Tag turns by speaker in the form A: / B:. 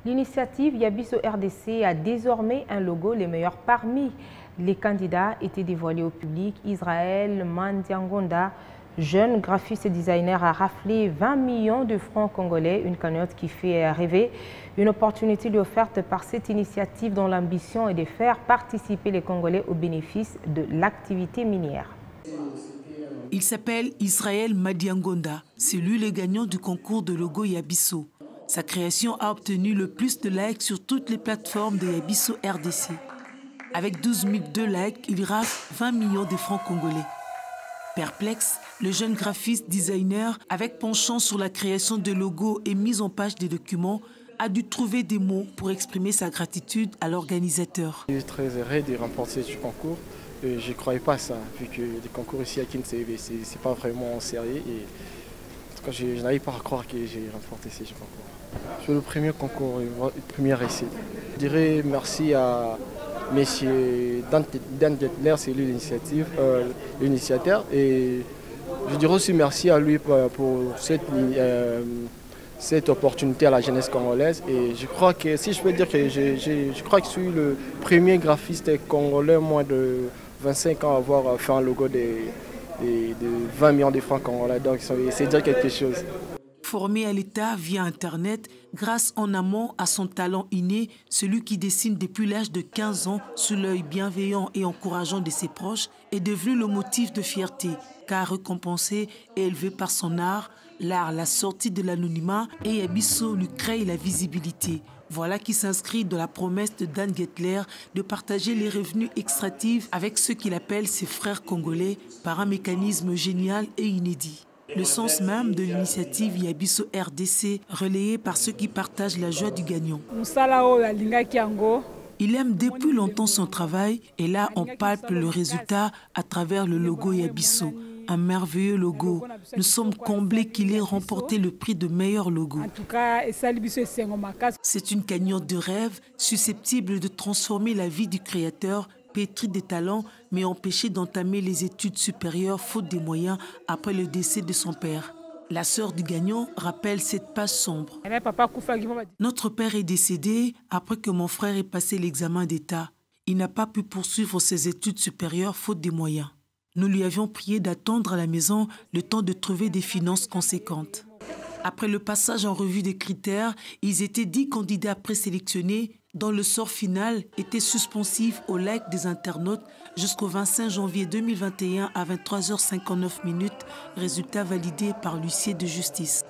A: L'initiative Yabiso RDC a désormais un logo. Les meilleurs parmi les candidats étaient dévoilés au public. Israël Mandiangonda, jeune graphiste et designer, a raflé 20 millions de francs congolais, une cagnotte qui fait rêver. Une opportunité lui offerte par cette initiative dont l'ambition est de faire participer les Congolais aux bénéfices de l'activité minière.
B: Il s'appelle Israël Mandiangonda. C'est lui le gagnant du concours de logo Yabiso. Sa création a obtenu le plus de likes sur toutes les plateformes de Yabiso RDC. Avec 12 002 likes, il rafle 20 millions de francs congolais. Perplexe, le jeune graphiste designer, avec penchant sur la création de logos et mise en page des documents, a dû trouver des mots pour exprimer sa gratitude à l'organisateur.
C: Je suis très heureux de remporter ce concours. Je ne croyais pas ça, vu que les concours ici à Kinseve, ce n'est pas vraiment sérieux. Et en tout cas, je n'arrive pas à croire que j'ai remporté ce concours. C'est le premier concours, le premier essai. Je dirais merci à M. Dan Gettler, c'est lui l'initiateur. Et je dirais aussi merci à lui pour cette opportunité à la jeunesse congolaise. Et je crois que, si je peux dire que je crois que je suis le premier graphiste congolais moins de 25 ans à avoir fait un logo de 20 millions de francs congolais. Donc c'est dire quelque chose.
B: Formé à l'État via Internet, grâce en amont à son talent inné, celui qui dessine depuis l'âge de 15 ans sous l'œil bienveillant et encourageant de ses proches est devenu le motif de fierté, car récompensé et élevé par son art, l'art l'a sorti de l'anonymat et Yabiso lui crée la visibilité. Voilà qui s'inscrit dans la promesse de Dan Gettler de partager les revenus extractifs avec ceux qu'il appelle ses frères congolais par un mécanisme génial et inédit. Le sens même de l'initiative Yabiso RDC, relayée par ceux qui partagent la joie du gagnant. Il aime depuis longtemps son travail et là on palpe le résultat à travers le logo Yabiso. Un merveilleux logo. Nous sommes comblés qu'il ait remporté le prix de meilleur logo. C'est une cagnotte de rêve susceptible de transformer la vie du créateur, pétri des talents, mais empêché d'entamer les études supérieures faute des moyens après le décès de son père. La sœur du gagnant rappelle cette page sombre. Notre père est décédé après que mon frère ait passé l'examen d'État. Il n'a pas pu poursuivre ses études supérieures faute des moyens. Nous lui avions prié d'attendre à la maison le temps de trouver des finances conséquentes. Après le passage en revue des critères, ils étaient 10 candidats présélectionnés dont le sort final était suspensif au like des internautes jusqu'au 25 janvier 2021 à 23h59, résultat validé par l'huissier de justice.